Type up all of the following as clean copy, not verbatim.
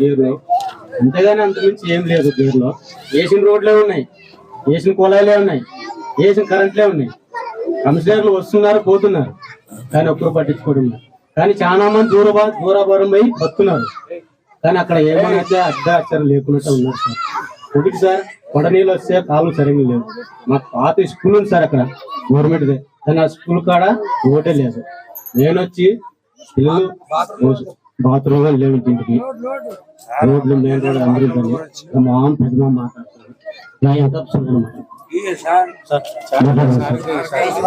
గేర్లో అంతేగాని అంతకుమించి ఏం లేదు. గేర్లో వేసిన రోడ్లే ఉన్నాయి, వేసిన కుళాయిలే ఉన్నాయి, వేసిన కరెంట్లే ఉన్నాయి. కమిషనర్లు వస్తున్నారు పోతున్నారు కానీ ఒక్కరు పట్టించుకోవడం. కానీ చాలా మంది దూరాభారం పోయి వస్తున్నారు కానీ అక్కడ ఏమైనా అడ్డాచారం లేకున్నట్టు ఉన్నారు సార్. ఒకటి సార్, కొండ నీళ్ళు వస్తే కాలు సరిగ్గా లేదు. మాకు పాత స్కూల్ ఉంది సార్ అక్కడ గవర్నమెంట్దే, కానీ ఆ స్కూల్ కాడ ఓటే లేదు. నేను వచ్చి పిల్లలు బాత్రూమ్ లేవు, ఇంటికి రోడ్లు మెయిన్ రోడ్ అందరూ మామూలు పెద్ద మాట్లాడుతున్నారు.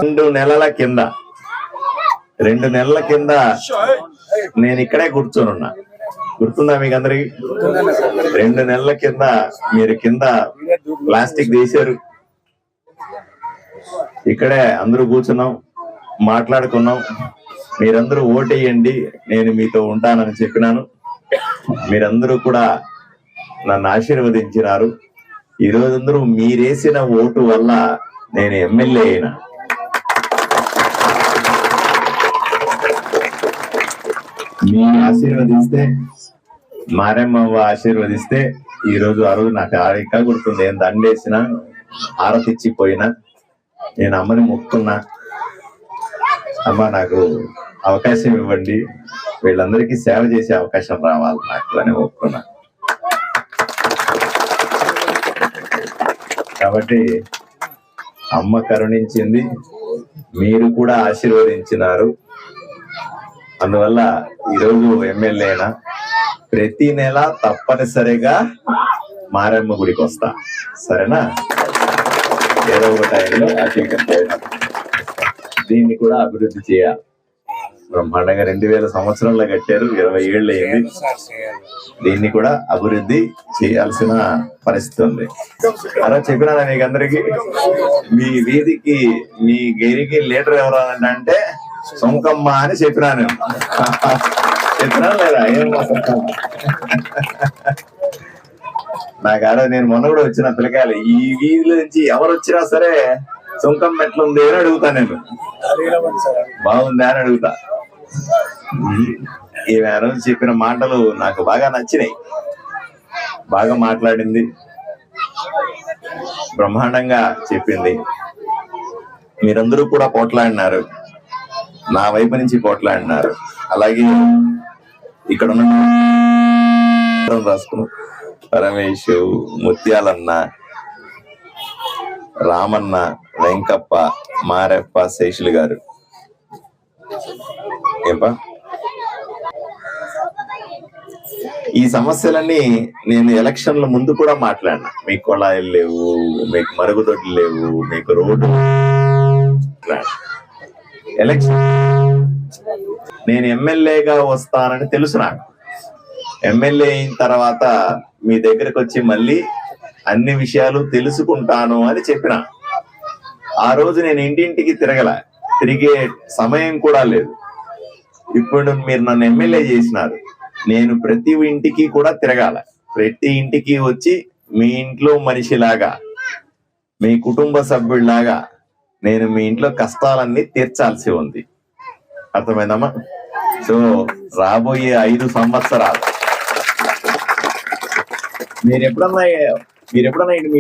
2 నెలల కింద నేను ఇక్కడే కూర్చొని ఉన్నా. గుర్తుందా మీకు అందరికి? 2 నెలల కింద మీరు కింద ప్లాస్టిక్ తీశారు, ఇక్కడే అందరూ కూర్చున్నాం, మాట్లాడుకున్నాం. మీరందరూ ఓటేయండి, నేను మీతో ఉంటానని చెప్పినాను. మీరందరూ కూడా నన్ను ఆశీర్వదించినారు. ఈ రోజందరూ మీరేసిన ఓటు వల్ల నేను ఎమ్మెల్యే అయినా. మీరు ఆశీర్వదిస్తే, మారెమ్మ ఆశీర్వదిస్తే ఈరోజు ఆ రోజు నాకు ఇంకా గుర్తుంది. ఏం దండేసిన ఆరతిచ్చిపోయినా నేను అమ్మని మొక్కున్నా, అమ్మ నాకు అవకాశం ఇవ్వండి, వీళ్ళందరికీ సేవ చేసే అవకాశం రావాలి నాకు అని ఒప్పుకున్నా. కాబట్టి అమ్మ కరుణించింది, మీరు కూడా ఆశీర్వదించినారు. అందువల్ల ఈరోజు ఎమ్మెల్యేనా ప్రతి నెల తప్పనిసరిగా మారమ్మ గుడికి వస్తా, సరేనా? ఏదో ఒక టైంలో దీన్ని కూడా అభివృద్ధి చేయాలి. బ్రహ్మాండంగా 2000 సంవత్సరంలో కట్టారు, 20 ఏళ్ళు అయింది. దీన్ని కూడా అభివృద్ధి చేయాల్సిన పరిస్థితి ఉంది. అలా చెప్పినా మీకు అందరికి, మీ వీధికి మీ గేరికి లీడర్ ఎవరు అంటే సొంకమ్మ అని చెప్పినా నేను. చెప్పినా లేదా? ఏం నాకాడ నేను మొన్న కూడా వచ్చిన పిల్లకాయలు ఈ వీధిలో నుంచి ఎవరు వచ్చినా సరే సొంకమ్మ ఎట్లుంది అని అడుగుతా, నేను బాగుందా అని అడుగుతా. ఈమె ఆ రోజు చెప్పిన మాటలు నాకు బాగా నచ్చినాయి, బాగా మాట్లాడింది, బ్రహ్మాండంగా చెప్పింది. మీరందరూ కూడా పోట్లాడినారు, నా వైపు నుంచి పోట్లాడినారు. అలాగే ఇక్కడ ఉన్న రాసుకున్నాం, పరమేశ్, ముత్యాలన్న, రామన్న, వెంకప్ప, మారెప్ప, శేషులు గారు. ఏంపా ఈ సమస్యలన్నీ నేను ఎలక్షన్ల ముందు కూడా మాట్లాడినా. మీకు కొళాయిలు లేవు, మీకు మరుగుదొడ్లు లేవు, మీకు రోడ్డు. ఎలక్షన్ నేను ఎమ్మెల్యేగా వస్తానని తెలుసు నాకు. ఎమ్మెల్యే అయిన తర్వాత మీ దగ్గరకు వచ్చి మళ్ళీ అన్ని విషయాలు తెలుసుకుంటాను అని చెప్పిన. ఆ రోజు నేను ఇంటింటికి తిరిగే సమయం కూడా లేదు. ఇప్పుడు మీరు నన్ను ఎమ్మెల్యే చేసినారు, నేను ప్రతి ఇంటికి కూడా తిరగాల. ప్రతి ఇంటికి వచ్చి మీ ఇంట్లో మనిషిలాగా, మీ కుటుంబ సభ్యుడిలాగా నేను మీ ఇంట్లో కష్టాలన్నీ తీర్చాల్సి ఉంది. అర్థమైందమ్మా? సో రాబోయే 5 సంవత్సరాలు మీరు ఎప్పుడన్నా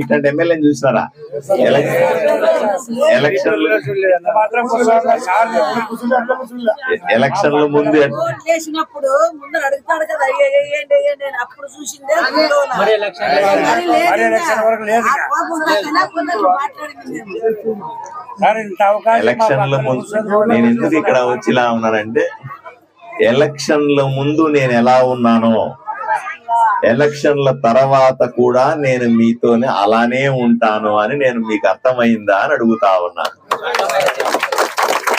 ఇట్లాంటి ఎమ్మెల్యేని చూసినారా? ఎలక్షన్ల ముందు నేను ఎందుకు ఇక్కడ వచ్చిలా ఉన్నానంటే, ఎలక్షన్ల ముందు నేను ఎలా ఉన్నానో ఎలక్షన్ల తర్వాత కూడా నేను మీతోనే అలానే ఉంటాను అని నేను మీకు అర్థమైందా అని అడుగుతా ఉన్నాను.